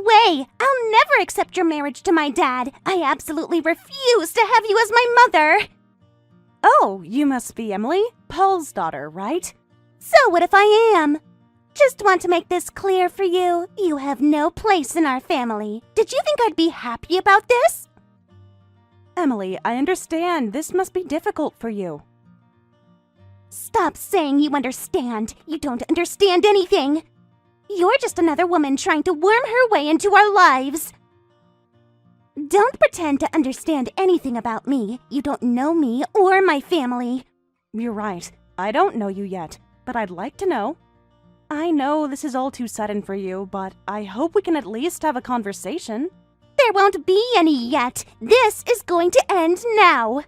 way! I'll never accept your marriage to my dad. I absolutely refuse to have you as my mother. Oh, you must be Emily, Paul's daughter, right? So what if I am? Just want to make this clear for you. You have no place in our family. Did you think I'd be happy about this? Emily, I understand this must be difficult for you. Stop saying you understand. You don't understand anything. You're just another woman trying to worm her way into our lives. Don't pretend to understand anything about me. You don't know me or my family. You're right. I don't know you yet, but I'd like to know. I know this is all too sudden for you, but I hope we can at least have a conversation. There won't be any yet. This is going to end now.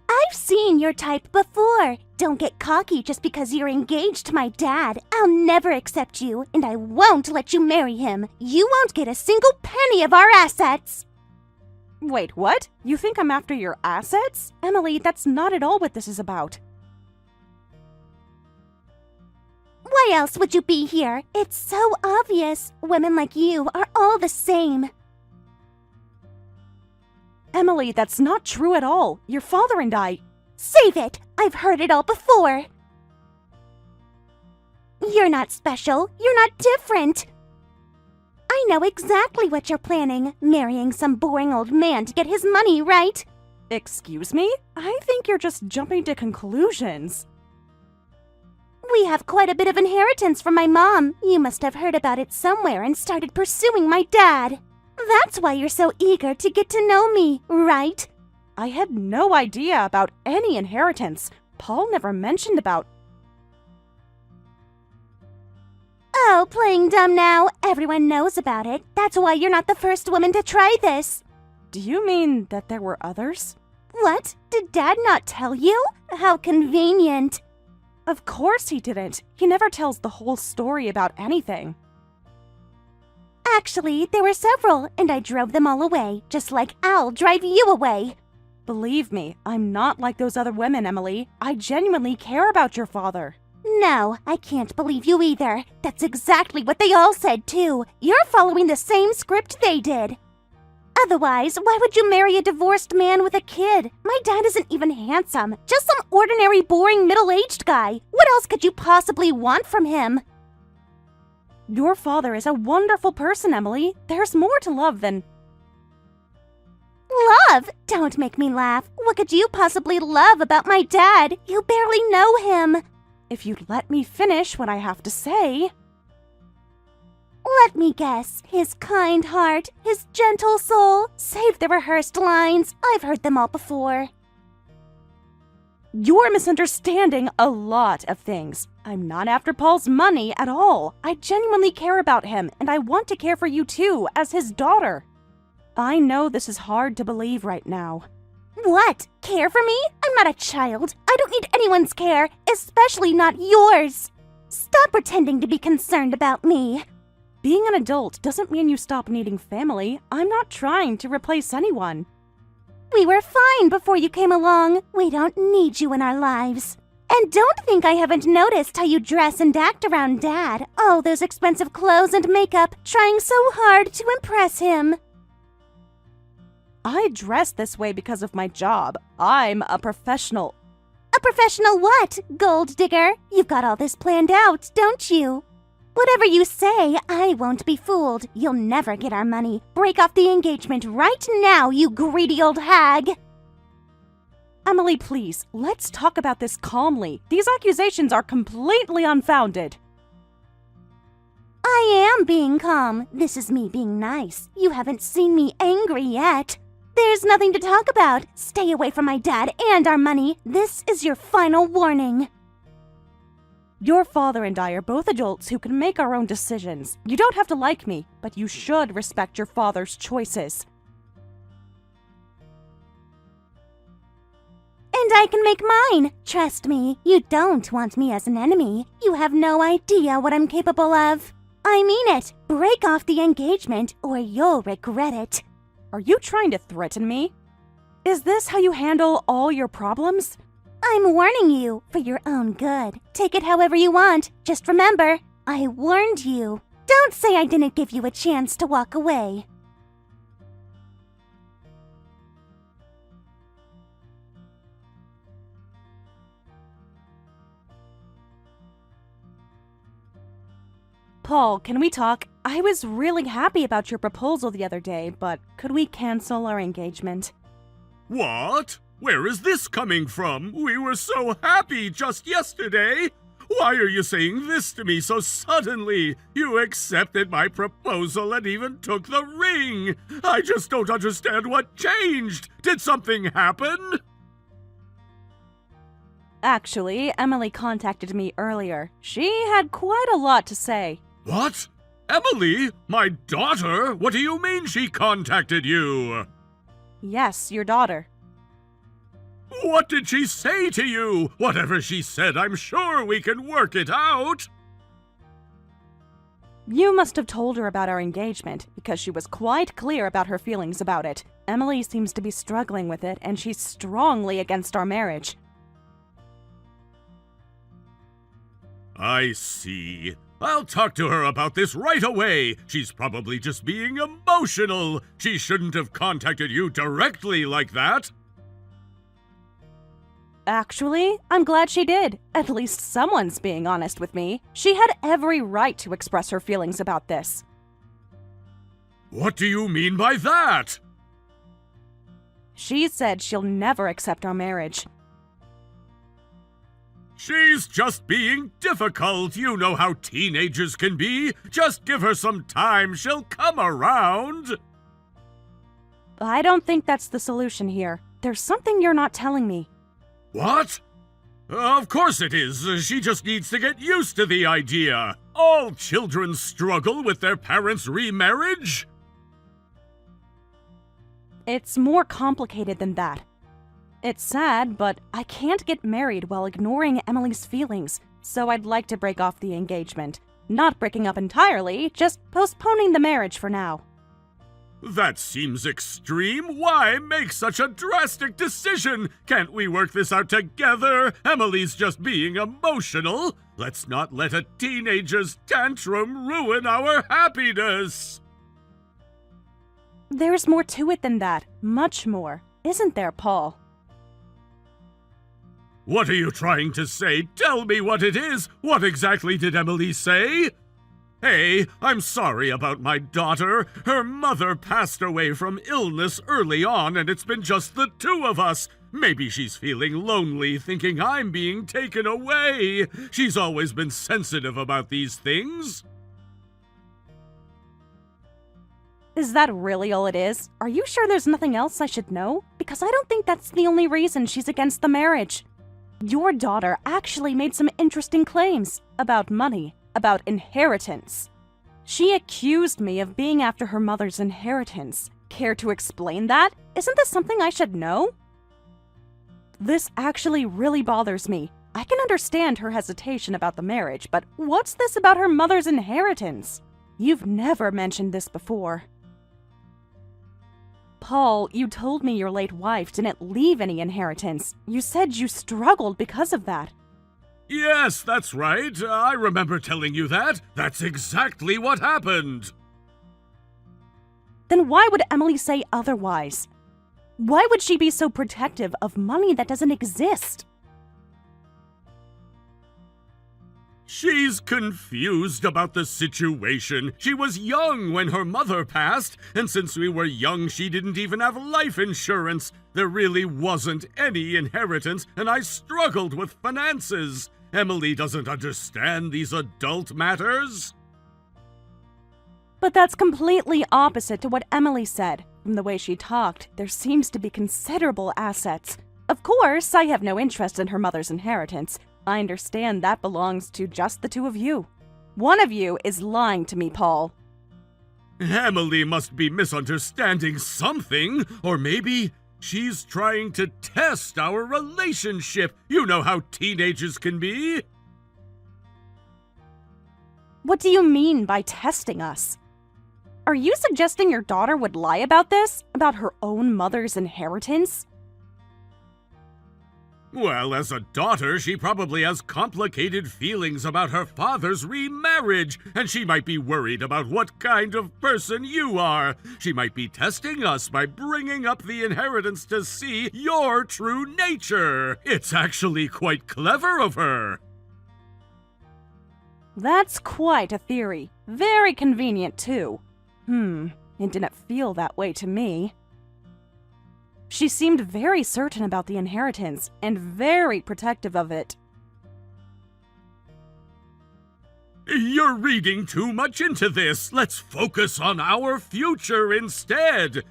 I've seen your type before. Don't get cocky just because you're engaged to my dad. I'll never accept you, and I won't let you marry him. You won't get a single penny of our assets. Wait, what? You think I'm after your assets? Emily, that's not at all what this is about. Why else would you be here? It's so obvious. Women like you are all the same. Emily, that's not true at all. Your father and I... Save it! I've heard it all before. You're not special. You're not different. I know exactly what you're planning. Marrying some boring old man to get his money, right? Excuse me? I think you're just jumping to conclusions. We have quite a bit of inheritance from my mom. You must have heard about it somewhere and started pursuing my dad. That's why you're so eager to get to know me, right? I had no idea about any inheritance. Paul never mentioned about... Oh, playing dumb now. Everyone knows about it. That's why you're not the first woman to try this. Do you mean that there were others? What? Did Dad not tell you? How convenient. Of course he didn't. He never tells the whole story about anything. Actually, there were several, and I drove them all away, just like I'll drive you away. Believe me, I'm not like those other women, Emily. I genuinely care about your father. No, I can't believe you either. That's exactly what they all said, too. You're following the same script they did. Otherwise, why would you marry a divorced man with a kid? My dad isn't even handsome, just some ordinary, boring, middle-aged guy. What else could you possibly want from him? Your father is a wonderful person, Emily. There's more to love than... Love? Don't make me laugh. What could you possibly love about my dad? You barely know him. If you'd let me finish what I have to say... Let me guess. His kind heart, his gentle soul. Save the rehearsed lines. I've heard them all before. You're misunderstanding a lot of things. I'm not after Paul's money at all. I genuinely care about him, and I want to care for you too, as his daughter. I know this is hard to believe right now. What? Care for me? I'm not a child. I don't need anyone's care, especially not yours. Stop pretending to be concerned about me. Being an adult doesn't mean you stop needing family. I'm not trying to replace anyone. We were fine before you came along. We don't need you in our lives. And don't think I haven't noticed how you dress and act around Dad. All those expensive clothes and makeup, trying so hard to impress him. I dress this way because of my job. I'm a professional. A professional what, gold digger? You've got all this planned out, don't you? Whatever you say, I won't be fooled. You'll never get our money. Break off the engagement right now, you greedy old hag. Emily, please, let's talk about this calmly. These accusations are completely unfounded. I am being calm. This is me being nice. You haven't seen me angry yet. There's nothing to talk about. Stay away from my dad and our money. This is your final warning. Your father and I are both adults who can make our own decisions. You don't have to like me, but you should respect your father's choices. And I can make mine. Trust me, you don't want me as an enemy. You have no idea what I'm capable of. I mean it. Break off the engagement or you'll regret it. Are you trying to threaten me? Is this how you handle all your problems? I'm warning you for your own good. Take it however you want. Just remember, I warned you. Don't say I didn't give you a chance to walk away. Paul, can we talk? I was really happy about your proposal the other day, but could we cancel our engagement? What? Where is this coming from? We were so happy just yesterday. Why are you saying this to me so suddenly? You accepted my proposal and even took the ring. I just don't understand what changed. Did something happen? Actually, Emily contacted me earlier. She had quite a lot to say. What? Emily? My daughter? What do you mean she contacted you? Yes, your daughter. What did she say to you? Whatever she said, I'm sure we can work it out. You must have told her about our engagement, because she was quite clear about her feelings about it. Emily seems to be struggling with it, and she's strongly against our marriage. I see. I'll talk to her about this right away. She's probably just being emotional. She shouldn't have contacted you directly like that. Actually, I'm glad she did. At least someone's being honest with me. She had every right to express her feelings about this. What do you mean by that? She said she'll never accept our marriage. She's just being difficult. You know how teenagers can be. Just give her some time. She'll come around. I don't think that's the solution here. There's something you're not telling me. What? Of course it is. She just needs to get used to the idea. All children struggle with their parents' remarriage. It's more complicated than that. It's sad, but I can't get married while ignoring Emily's feelings, so I'd like to break off the engagement. Not breaking up entirely, just postponing the marriage for now. That seems extreme. Why make such a drastic decision? Can't we work this out together? Emily's just being emotional. Let's not let a teenager's tantrum ruin our happiness. There's more to it than that. Much more. Isn't there, Paul? What are you trying to say? Tell me what it is. What exactly did Emily say? Hey, I'm sorry about my daughter. Her mother passed away from illness early on, and it's been just the two of us. Maybe she's feeling lonely, thinking I'm being taken away. She's always been sensitive about these things. Is that really all it is? Are you sure there's nothing else I should know? Because I don't think that's the only reason she's against the marriage. Your daughter actually made some interesting claims about money, about inheritance. She accused me of being after her mother's inheritance. Care to explain that? Isn't this something I should know? This actually really bothers me. I can understand her hesitation about the marriage, but what's this about her mother's inheritance? You've never mentioned this before. Paul, you told me your late wife didn't leave any inheritance. You said you struggled because of that. Yes, that's right. I remember telling you that. That's exactly what happened. Then why would Emily say otherwise? Why would she be so protective of money that doesn't exist? She's confused about the situation. She was young when her mother passed, and since we were young, she didn't even have life insurance. There really wasn't any inheritance, and I struggled with finances. Emily doesn't understand these adult matters. But that's completely opposite to what Emily said. From the way she talked, there seems to be considerable assets. Of course, I have no interest in her mother's inheritance. I understand that belongs to just the two of you. One of you is lying to me, Paul. Emily must be misunderstanding something, or maybe she's trying to test our relationship. You know how teenagers can be. What do you mean by testing us? Are you suggesting your daughter would lie about this? About her own mother's inheritance? Well, as a daughter, she probably has complicated feelings about her father's remarriage, and she might be worried about what kind of person you are. She might be testing us by bringing up the inheritance to see your true nature. It's actually quite clever of her. That's quite a theory. Very convenient, too. It didn't feel that way to me. She seemed very certain about the inheritance and very protective of it. You're reading too much into this. Let's focus on our future instead.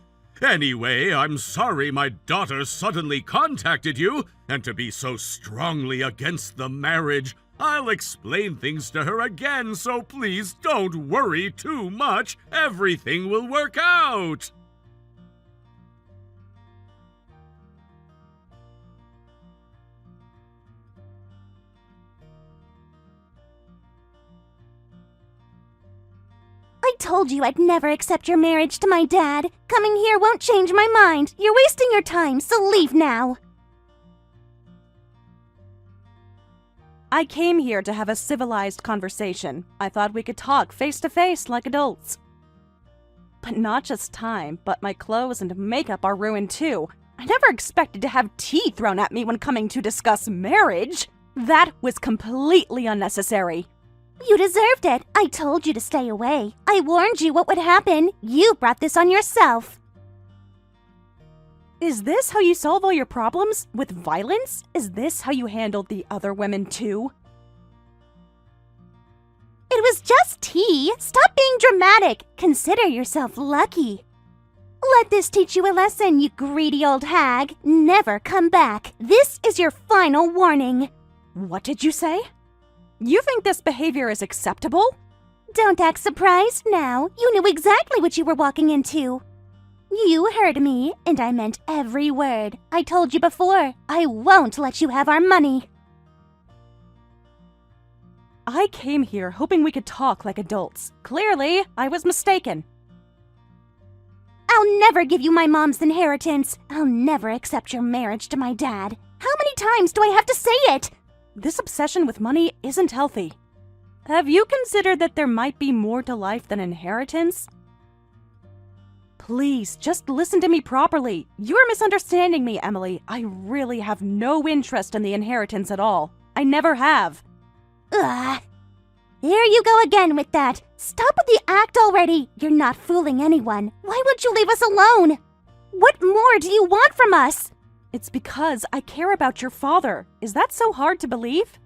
Anyway, I'm sorry my daughter suddenly contacted you, and to be so strongly against the marriage. I'll explain things to her again, so please don't worry too much. Everything will work out. I told you I'd never accept your marriage to my dad. Coming here won't change my mind. You're wasting your time, so leave now. I came here to have a civilized conversation. I thought we could talk face to face like adults. But not just time, but my clothes and makeup are ruined too. I never expected to have tea thrown at me when coming to discuss marriage. That was completely unnecessary. You deserved it. I told you to stay away. I warned you what would happen. You brought this on yourself. Is this how you solve all your problems? With violence? Is this how you handled the other women too? It was just tea. Stop being dramatic. Consider yourself lucky. Let this teach you a lesson, you greedy old hag. Never come back. This is your final warning. What did you say? You think this behavior is acceptable? Don't act surprised now. You knew exactly what you were walking into. You heard me, and I meant every word. I told you before, I won't let you have our money. I came here hoping we could talk like adults. Clearly, I was mistaken. I'll never give you my mom's inheritance. I'll never accept your marriage to my dad. How many times do I have to say it? This obsession with money isn't healthy. Have you considered that there might be more to life than inheritance? Please, just listen to me properly. You're misunderstanding me, Emily. I really have no interest in the inheritance at all. I never have. Ugh. There you go again with that. Stop with the act already. You're not fooling anyone. Why would you leave us alone? What more do you want from us? It's because I care about your father. Is that so hard to believe?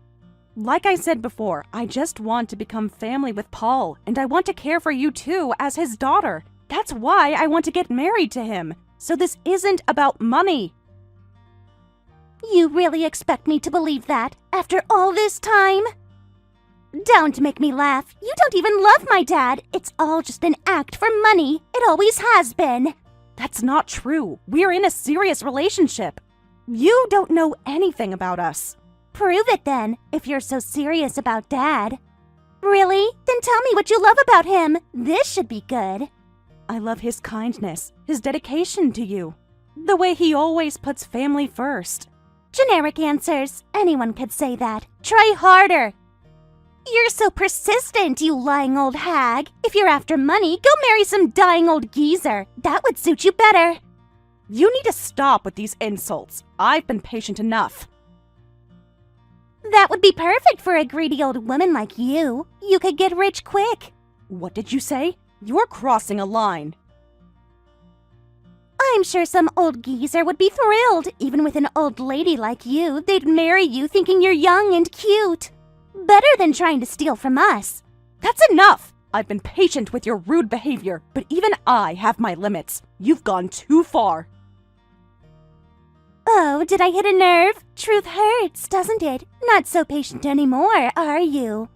Like I said before, I just want to become family with Paul, and I want to care for you too as his daughter. That's why I want to get married to him. So this isn't about money. You really expect me to believe that after all this time? Don't make me laugh. You don't even love my dad. It's all just an act for money. It always has been. That's not true. We're in a serious relationship. You don't know anything about us. Prove it then, if you're so serious about Dad. Really? Then tell me what you love about him. This should be good. I love his kindness, his dedication to you. The way he always puts family first. Generic answers. Anyone could say that. Try harder. You're so persistent, you lying old hag. If you're after money, go marry some dying old geezer. That would suit you better. You need to stop with these insults. I've been patient enough. That would be perfect for a greedy old woman like you. You could get rich quick. What did you say? You're crossing a line. I'm sure some old geezer would be thrilled. Even with an old lady like you, they'd marry you thinking you're young and cute. Better than trying to steal from us. That's enough! I've been patient with your rude behavior, but even I have my limits. You've gone too far. Oh, did I hit a nerve? Truth hurts, doesn't it? Not so patient anymore, are you?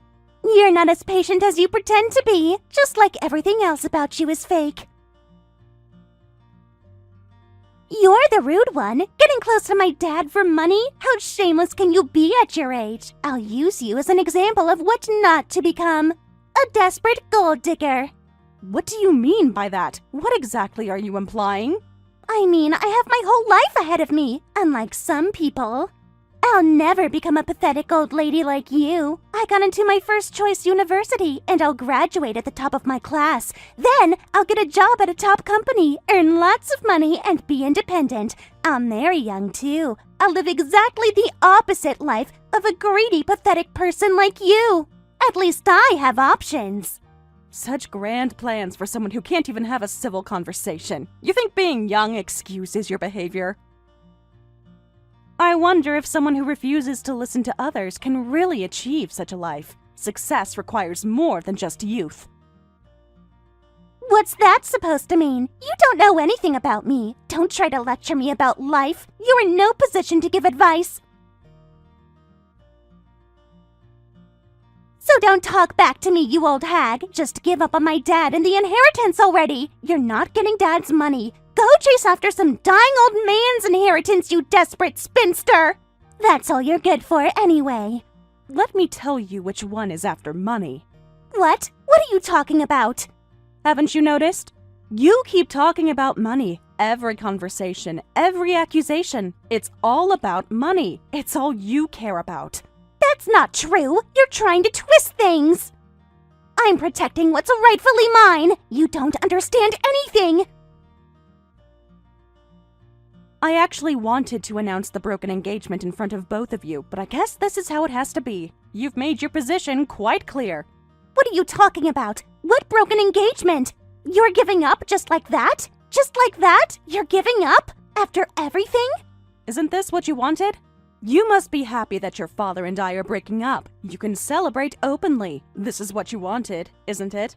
You're not as patient as you pretend to be, just like everything else about you is fake. You're the rude one, getting close to my dad for money? How shameless can you be at your age? I'll use you as an example of what not to become. A desperate gold digger. What do you mean by that? What exactly are you implying? I mean, I have my whole life ahead of me, unlike some people. I'll never become a pathetic old lady like you. I got into my first choice university, and I'll graduate at the top of my class. Then I'll get a job at a top company, earn lots of money, and be independent. I'll marry young, too. I'll live exactly the opposite life of a greedy, pathetic person like you. At least I have options. Such grand plans for someone who can't even have a civil conversation. You think being young excuses your behavior? I wonder if someone who refuses to listen to others can really achieve such a life. Success requires more than just youth. What's that supposed to mean? You don't know anything about me. Don't try to lecture me about life. You're in no position to give advice. So don't talk back to me, you old hag. Just give up on my dad and the inheritance already. You're not getting Dad's money. Go chase after some dying old man's inheritance, you desperate spinster. That's all you're good for anyway. Let me tell you which one is after money. What? What are you talking about? Haven't you noticed? You keep talking about money. Every conversation, every accusation. It's all about money. It's all you care about. That's not true. You're trying to twist things. I'm protecting what's rightfully mine. You don't understand anything. I actually wanted to announce the broken engagement in front of both of you, but I guess this is how it has to be. You've made your position quite clear. What are you talking about? What broken engagement? You're giving up just like that? Just like that? You're giving up? After everything? Isn't this what you wanted? You must be happy that your father and I are breaking up. You can celebrate openly. This is what you wanted, isn't it?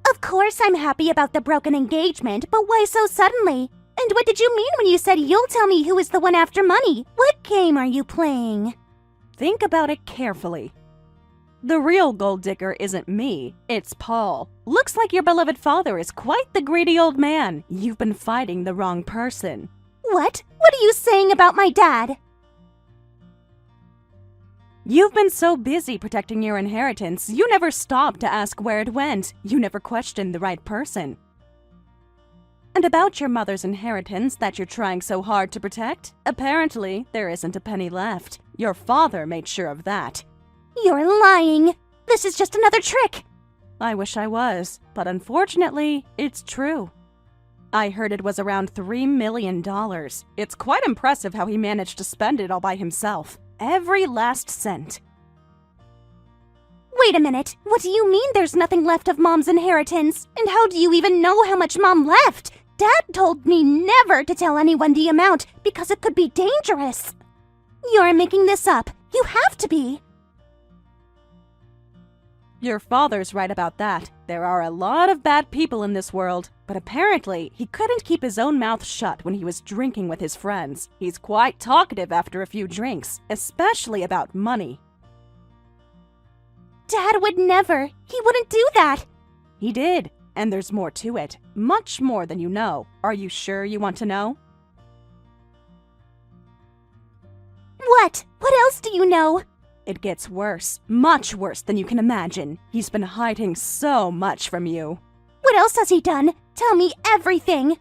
Of course I'm happy about the broken engagement, but why so suddenly? And what did you mean when you said you'll tell me who is the one after money? What game are you playing? Think about it carefully. The real gold digger isn't me, it's Paul. Looks like your beloved father is quite the greedy old man. You've been fighting the wrong person. What? What are you saying about my dad? You've been so busy protecting your inheritance, you never stopped to ask where it went. You never questioned the right person. And about your mother's inheritance that you're trying so hard to protect, apparently there isn't a penny left. Your father made sure of that. You're lying. This is just another trick. I wish I was, but unfortunately, it's true. I heard it was around $3 million. It's quite impressive how he managed to spend it all by himself. Every last cent. Wait a minute. What do you mean there's nothing left of Mom's inheritance? And how do you even know how much Mom left? Dad told me never to tell anyone the amount because it could be dangerous. You're making this up. You have to be. Your father's right about that. There are a lot of bad people in this world, but apparently he couldn't keep his own mouth shut when he was drinking with his friends. He's quite talkative after a few drinks, especially about money. Dad would never. He wouldn't do that. He did, and there's more to it. Much more than you know. Are you sure you want to know? What? What else do you know? It gets worse. Much worse than you can imagine. He's been hiding so much from you. What else has he done? Tell me everything.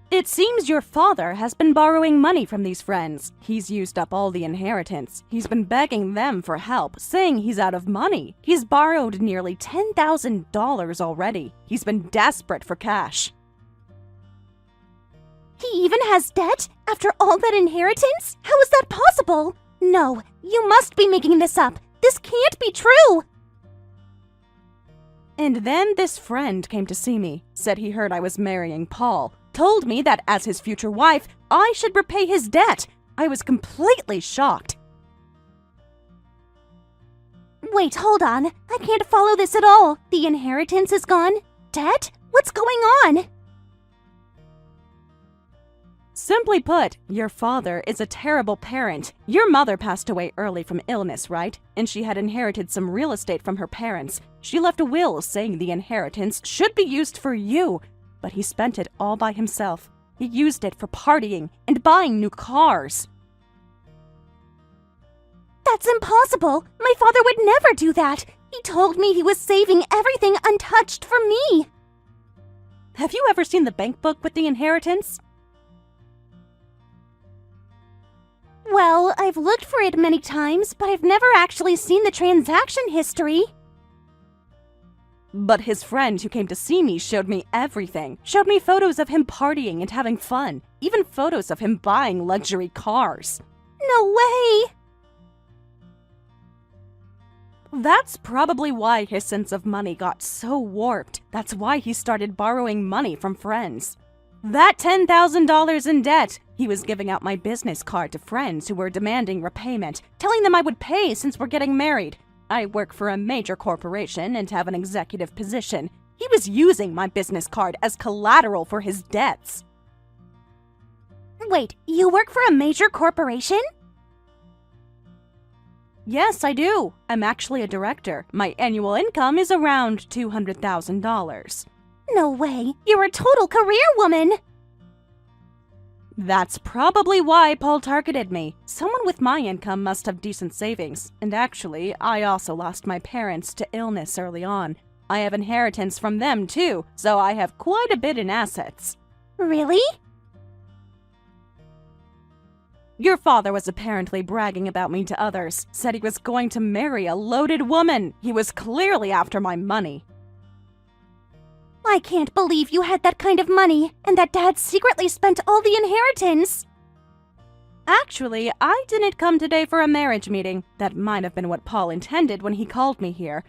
It seems your father has been borrowing money from these friends. He's used up all the inheritance. He's been begging them for help, saying he's out of money. He's borrowed nearly $10,000 already. He's been desperate for cash. He even has debt? After all that inheritance? How is that possible? No, you must be making this up. This can't be true. And then this friend came to see me, said he heard I was marrying Paul, told me that as his future wife, I should repay his debt. I was completely shocked. Wait, hold on. I can't follow this at all. The inheritance is gone? Debt? What's going on? Simply put, your father is a terrible parent. Your mother passed away early from illness, right? And she had inherited some real estate from her parents. She left a will saying the inheritance should be used for you, but he spent it all by himself. He used it for partying and buying new cars. That's impossible. My father would never do that. He told me he was saving everything untouched for me. Have you ever seen the bank book with the inheritance? Well, I've looked for it many times, but I've never actually seen the transaction history. But his friend who came to see me showed me everything. Showed me photos of him partying and having fun. Even photos of him buying luxury cars. No way! That's probably why his sense of money got so warped. That's why he started borrowing money from friends. That $10,000 in debt, he was giving out my business card to friends who were demanding repayment, telling them I would pay since we're getting married. I work for a major corporation and have an executive position. He was using my business card as collateral for his debts. Wait, you work for a major corporation? Yes, I do. I'm actually a director. My annual income is around $200,000. No way, you're a total career woman! That's probably why Paul targeted me. Someone with my income must have decent savings. And actually, I also lost my parents to illness early on. I have inheritance from them too, so I have quite a bit in assets. Really? Your father was apparently bragging about me to others, said he was going to marry a loaded woman. He was clearly after my money. I can't believe you had that kind of money, and that Dad secretly spent all the inheritance. Actually, I didn't come today for a marriage meeting. That might have been what Paul intended when he called me here.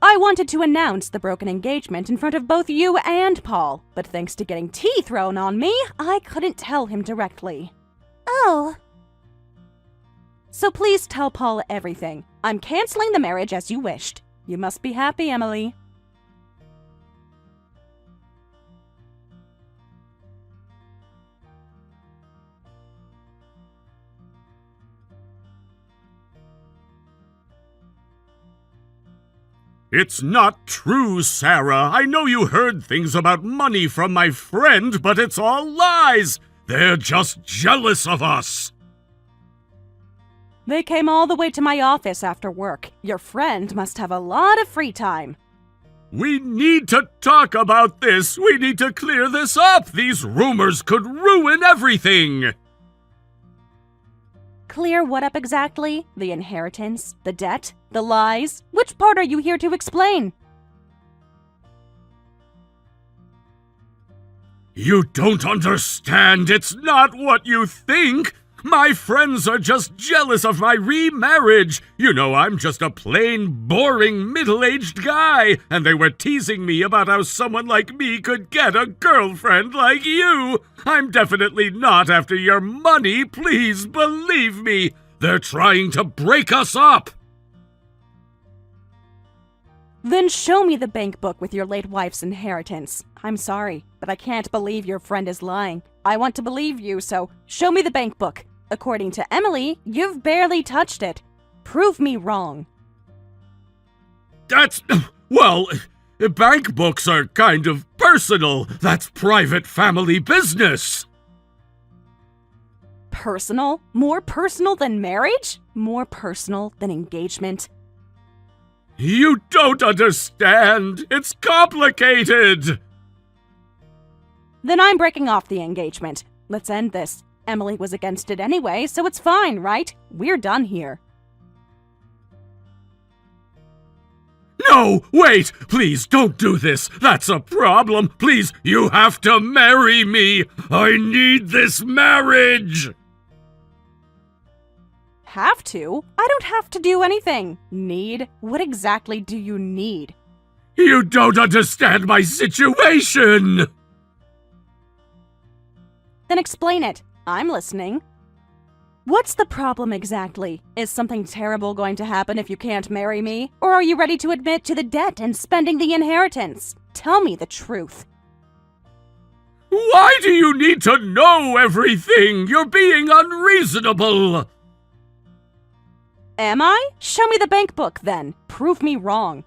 I wanted to announce the broken engagement in front of both you and Paul, but thanks to getting tea thrown on me, I couldn't tell him directly. Oh. So please tell Paul everything. I'm canceling the marriage as you wished. You must be happy, Emily. It's not true, Sarah. I know you heard things about money from my friend, but it's all lies. They're just jealous of us. They came all the way to my office after work. Your friend must have a lot of free time. We need to talk about this. We need to clear this up. These rumors could ruin everything. Clear what up exactly? The inheritance? The debt? The lies? Which part are you here to explain? You don't understand. It's not what you think. My friends are just jealous of my remarriage. You know, I'm just a plain, boring, middle-aged guy, and they were teasing me about how someone like me could get a girlfriend like you. I'm definitely not after your money, please believe me. They're trying to break us up. Then show me the bank book with your late wife's inheritance. I'm sorry, but I can't believe your friend is lying. I want to believe you, so show me the bank book. According to Emily, you've barely touched it. Prove me wrong. That's... well, bank books are kind of personal. That's private family business. Personal? More personal than marriage? More personal than engagement? You don't understand. It's complicated. Then I'm breaking off the engagement. Let's end this. Emily was against it anyway, so it's fine, right? We're done here. No, wait! Please don't do this! That's a problem! Please, you have to marry me! I need this marriage! Have to? I don't have to do anything. Need? What exactly do you need? You don't understand my situation! Then explain it. I'm listening. What's the problem exactly? Is something terrible going to happen if you can't marry me? Or are you ready to admit to the debt and spending the inheritance? Tell me the truth. Why do you need to know everything? You're being unreasonable! Am I? Show me the bank book then. Prove me wrong.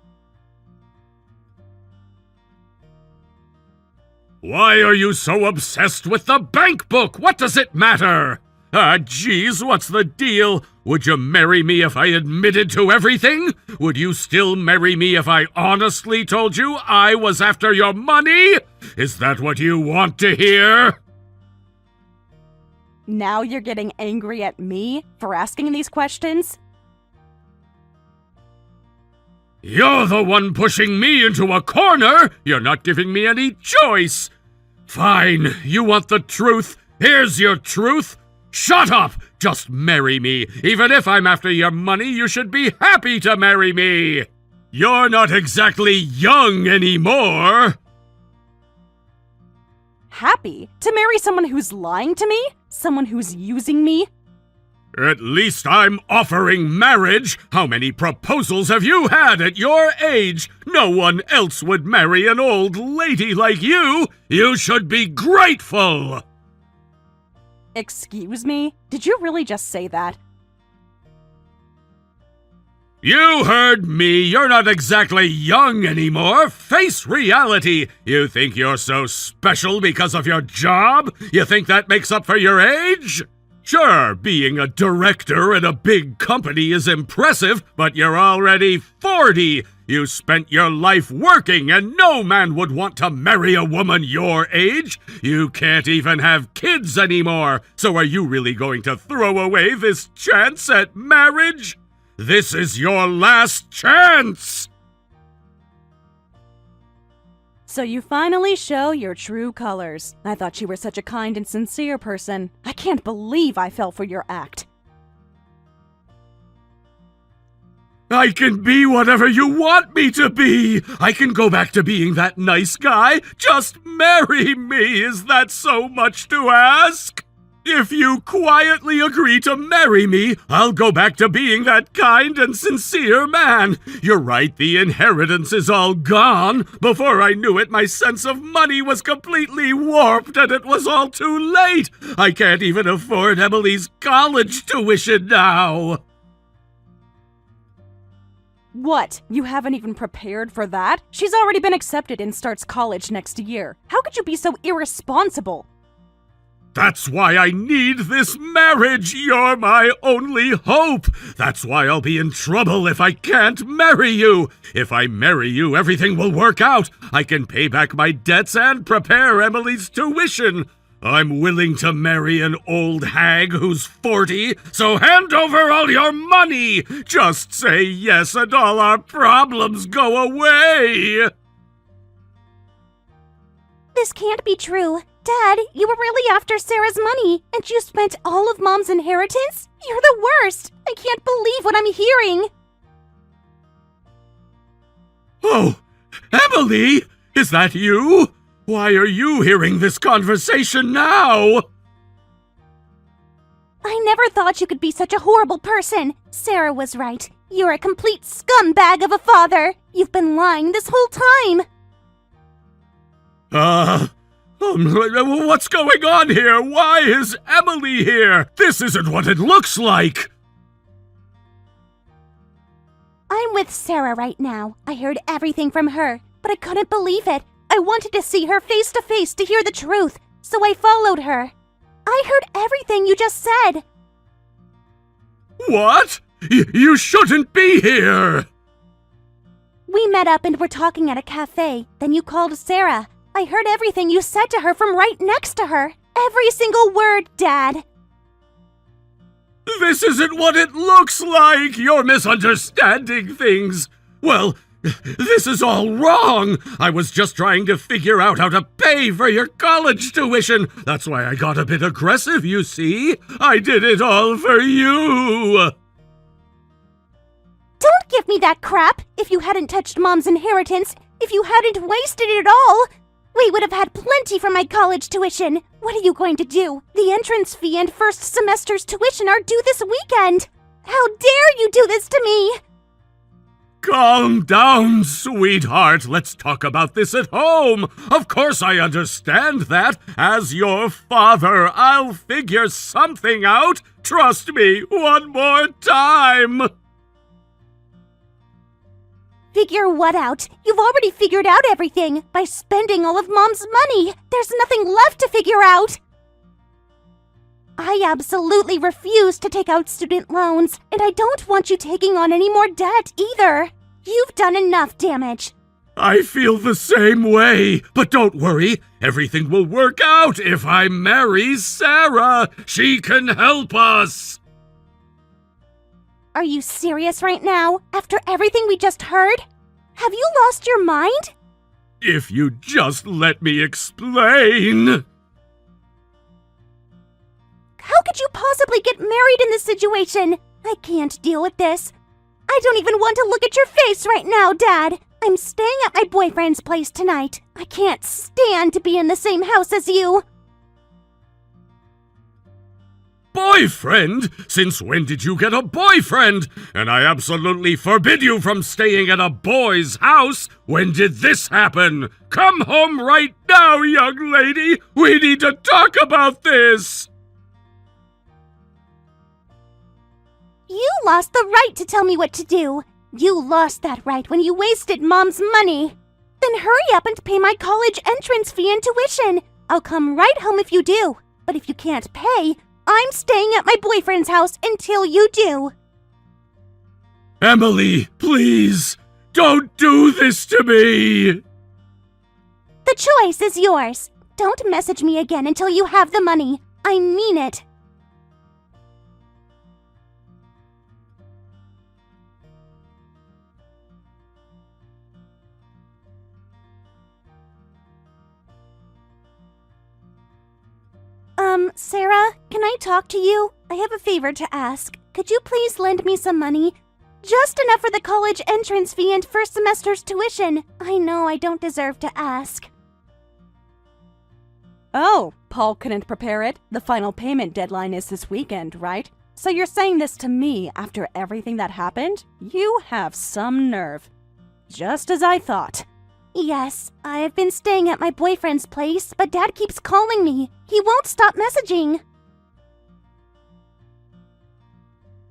Why are you so obsessed with the bank book? What does it matter? Ah, geez, what's the deal? Would you marry me if I admitted to everything? Would you still marry me if I honestly told you I was after your money? Is that what you want to hear? Now you're getting angry at me for asking these questions? You're the one pushing me into a corner! You're not giving me any choice! Fine, you want the truth? Here's your truth! Shut up! Just marry me! Even if I'm after your money, you should be happy to marry me! You're not exactly young anymore! Happy? To marry someone who's lying to me? Someone who's using me? At least I'm offering marriage! How many proposals have you had at your age? No one else would marry an old lady like you! You should be grateful! Excuse me? Did you really just say that? You heard me! You're not exactly young anymore! Face reality! You think you're so special because of your job? You think that makes up for your age? Sure, being a director in a big company is impressive, but you're already 40! You spent your life working, and no man would want to marry a woman your age! You can't even have kids anymore! So are you really going to throw away this chance at marriage? This is your last chance! So you finally show your true colors. I thought you were such a kind and sincere person. I can't believe I fell for your act. I can be whatever you want me to be! I can go back to being that nice guy! Just marry me! Is that so much to ask? If you quietly agree to marry me, I'll go back to being that kind and sincere man. You're right, the inheritance is all gone. Before I knew it, my sense of money was completely warped and it was all too late. I can't even afford Emily's college tuition now. What? You haven't even prepared for that? She's already been accepted and starts college next year. How could you be so irresponsible? That's why I need this marriage. You're my only hope. That's why I'll be in trouble if I can't marry you. If I marry you, everything will work out. I can pay back my debts and prepare Emily's tuition. I'm willing to marry an old hag who's 40, so hand over all your money. Just say yes and all our problems go away. This can't be true. Dad, you were really after Sarah's money, and you spent all of Mom's inheritance? You're the worst! I can't believe what I'm hearing! Oh, Emily! Is that you? Why are you hearing this conversation now? I never thought you could be such a horrible person. Sarah was right. You're a complete scumbag of a father. You've been lying this whole time. What's going on here? Why is Emily here? This isn't what it looks like! I'm with Sarah right now. I heard everything from her, but I couldn't believe it. I wanted to see her face to face to hear the truth, so I followed her. I heard everything you just said. What? You shouldn't be here! We met up and were talking at a cafe. Then you called Sarah. I heard everything you said to her from right next to her. Every single word, Dad. This isn't what it looks like! You're misunderstanding things! Well, this is all wrong! I was just trying to figure out how to pay for your college tuition! That's why I got a bit aggressive, you see? I did it all for you! Don't give me that crap! If you hadn't touched Mom's inheritance, if you hadn't wasted it all, we would have had plenty for my college tuition. What are you going to do? The entrance fee and first semester's tuition are due this weekend. How dare you do this to me? Calm down, sweetheart. Let's talk about this at home. Of course I understand that. As your father, I'll figure something out. Trust me, one more time. Figure what out? You've already figured out everything by spending all of Mom's money. There's nothing left to figure out. I absolutely refuse to take out student loans, and I don't want you taking on any more debt either. You've done enough damage. I feel the same way, but don't worry. Everything will work out if I marry Sarah. She can help us. Are you serious right now, after everything we just heard? Have you lost your mind? If you just let me explain. How could you possibly get married in this situation? I can't deal with this. I don't even want to look at your face right now, Dad. I'm staying at my boyfriend's place tonight. I can't stand to be in the same house as you. Boyfriend? Since when did you get a boyfriend? And I absolutely forbid you from staying at a boy's house. When did this happen? Come home right now, young lady. We need to talk about this. You lost the right to tell me what to do. You lost that right when you wasted Mom's money. Then hurry up and pay my college entrance fee and tuition. I'll come right home if you do. But if you can't pay, I'm staying at my boyfriend's house until you do. Emily, please, don't do this to me. The choice is yours. Don't message me again until you have the money. I mean it. Sarah, can I talk to you? I have a favor to ask. Could you please lend me some money? Just enough for the college entrance fee and first semester's tuition. I know I don't deserve to ask. Oh, Paul couldn't prepare it. The final payment deadline is this weekend, right? So you're saying this to me after everything that happened? You have some nerve. Just as I thought. Yes, I've been staying at my boyfriend's place, but Dad keeps calling me. He won't stop messaging.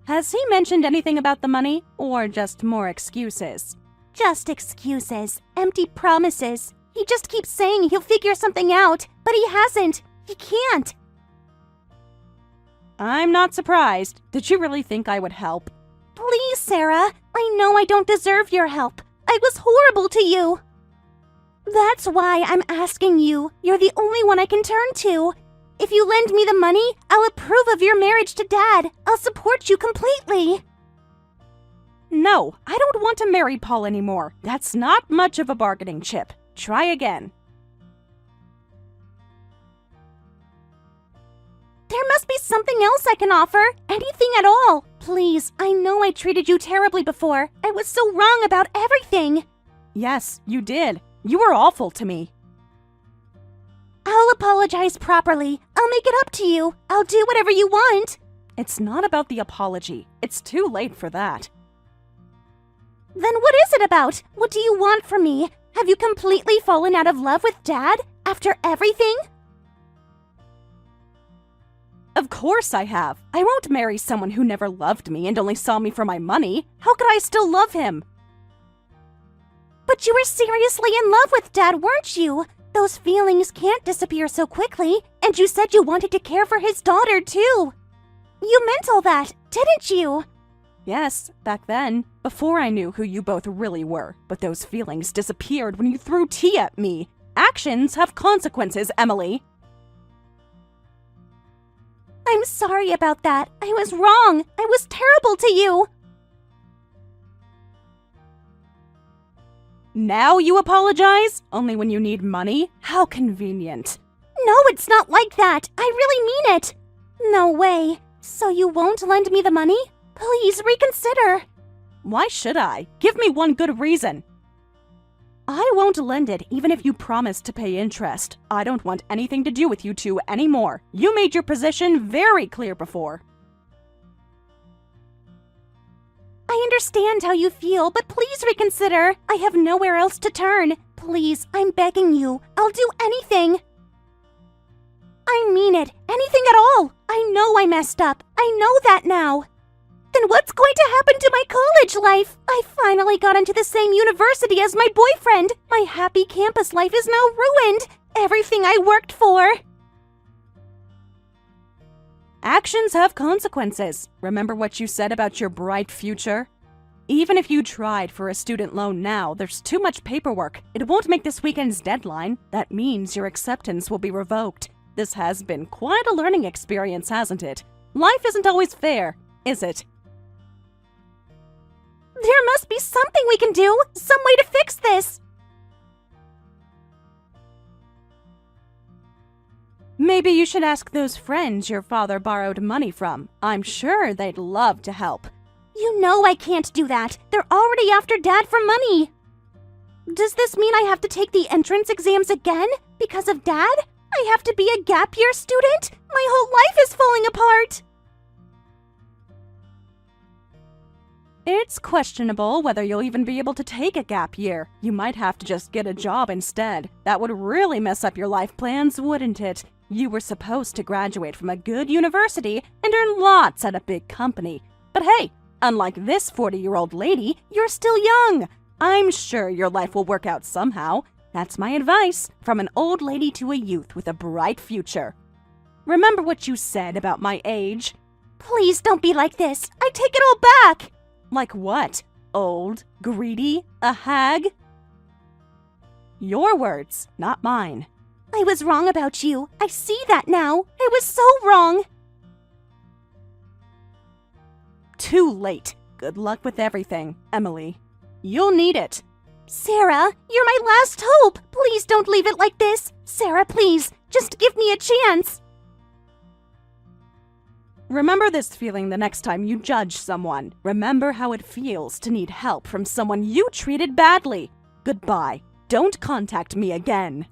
Has he mentioned anything about the money, or just more excuses? Just excuses, empty promises. He just keeps saying he'll figure something out, but he hasn't. He can't. I'm not surprised. Did you really think I would help? Please, Sarah. I know I don't deserve your help. I was horrible to you. That's why I'm asking you. You're the only one I can turn to. If you lend me the money, I'll approve of your marriage to Dad. I'll support you completely. No, I don't want to marry Paul anymore. That's not much of a bargaining chip. Try again. There must be something else I can offer. Anything at all. Please, I know I treated you terribly before. I was so wrong about everything. Yes, you did. You were awful to me. I'll apologize properly. I'll make it up to you. I'll do whatever you want. It's not about the apology. It's too late for that. Then what is it about? What do you want from me? Have you completely fallen out of love with Dad after everything? Of course I have. I won't marry someone who never loved me and only saw me for my money. How could I still love him? But you were seriously in love with Dad, weren't you? Those feelings can't disappear so quickly, and you said you wanted to care for his daughter, too. You meant all that, didn't you? Yes, back then, before I knew who you both really were. But those feelings disappeared when you threw tea at me. Actions have consequences, Emily. I'm sorry about that. I was wrong. I was terrible to you. Now you apologize? Only when you need money? How convenient. No, it's not like that. I really mean it. No way. So you won't lend me the money? Please reconsider. Why should I? Give me one good reason. I won't lend it even if you promise to pay interest. I don't want anything to do with you two anymore. You made your position very clear before. I understand how you feel, but please reconsider. I have nowhere else to turn. Please, I'm begging you. I'll do anything. I mean it. Anything at all. I know I messed up. I know that now. Then what's going to happen to my college life? I finally got into the same university as my boyfriend. My happy campus life is now ruined. Everything I worked for. Actions have consequences. Remember what you said about your bright future? Even if you tried for a student loan now, there's too much paperwork. It won't make this weekend's deadline. That means your acceptance will be revoked. This has been quite a learning experience, hasn't it? Life isn't always fair, is it? There must be something we can do, some way to fix this. Maybe you should ask those friends your father borrowed money from. I'm sure they'd love to help. You know I can't do that. They're already after Dad for money. Does this mean I have to take the entrance exams again? Because of Dad? I have to be a gap year student? My whole life is falling apart. It's questionable whether you'll even be able to take a gap year. You might have to just get a job instead. That would really mess up your life plans, wouldn't it? You were supposed to graduate from a good university and earn lots at a big company. But hey, unlike this 40-year-old lady, you're still young. I'm sure your life will work out somehow. That's my advice, from an old lady to a youth with a bright future. Remember what you said about my age? Please don't be like this. I take it all back. Like what? Old? Greedy? A hag? Your words, not mine. I was wrong about you. I see that now. I was so wrong. Too late. Good luck with everything, Emily. You'll need it. Sarah, you're my last hope. Please don't leave it like this. Sarah, please, just give me a chance. Remember this feeling the next time you judge someone. Remember how it feels to need help from someone you treated badly. Goodbye. Don't contact me again.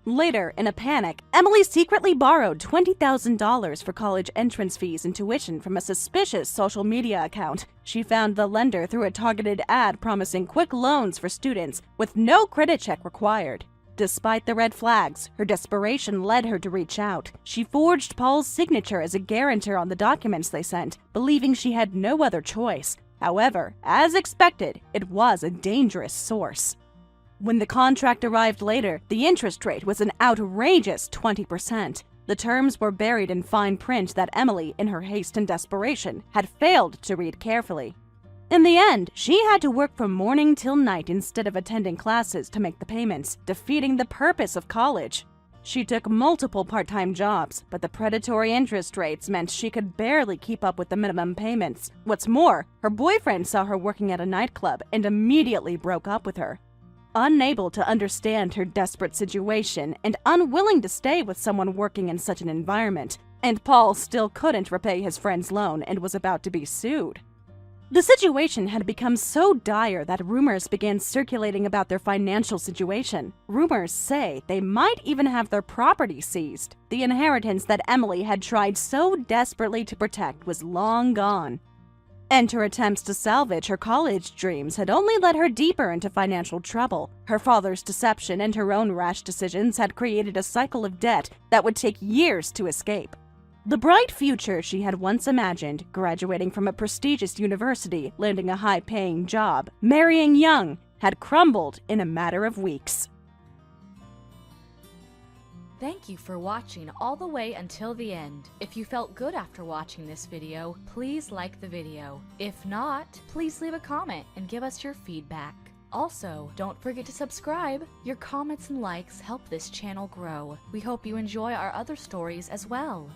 Later, in a panic, Emily secretly borrowed $20,000 for college entrance fees and tuition from a suspicious social media account. She found the lender through a targeted ad promising quick loans for students with no credit check required. Despite the red flags, her desperation led her to reach out. She forged Paul's signature as a guarantor on the documents they sent, believing she had no other choice. However, as expected, it was a dangerous source. When the contract arrived later, the interest rate was an outrageous 20%. The terms were buried in fine print that Emily, in her haste and desperation, had failed to read carefully. In the end, she had to work from morning till night instead of attending classes to make the payments, defeating the purpose of college. She took multiple part-time jobs, but the predatory interest rates meant she could barely keep up with the minimum payments. What's more, her boyfriend saw her working at a nightclub and immediately broke up with her. Unable to understand her desperate situation and unwilling to stay with someone working in such an environment, and Paul still couldn't repay his friend's loan and was about to be sued. The situation had become so dire that rumors began circulating about their financial situation. Rumors say they might even have their property seized. The inheritance that Emily had tried so desperately to protect was long gone. And her attempts to salvage her college dreams had only led her deeper into financial trouble. Her father's deception and her own rash decisions had created a cycle of debt that would take years to escape. The bright future she had once imagined, graduating from a prestigious university, landing a high-paying job, marrying young, had crumbled in a matter of weeks. Thank you for watching all the way until the end. If you felt good after watching this video, please like the video. If not, please leave a comment and give us your feedback. Also, don't forget to subscribe. Your comments and likes help this channel grow. We hope you enjoy our other stories as well.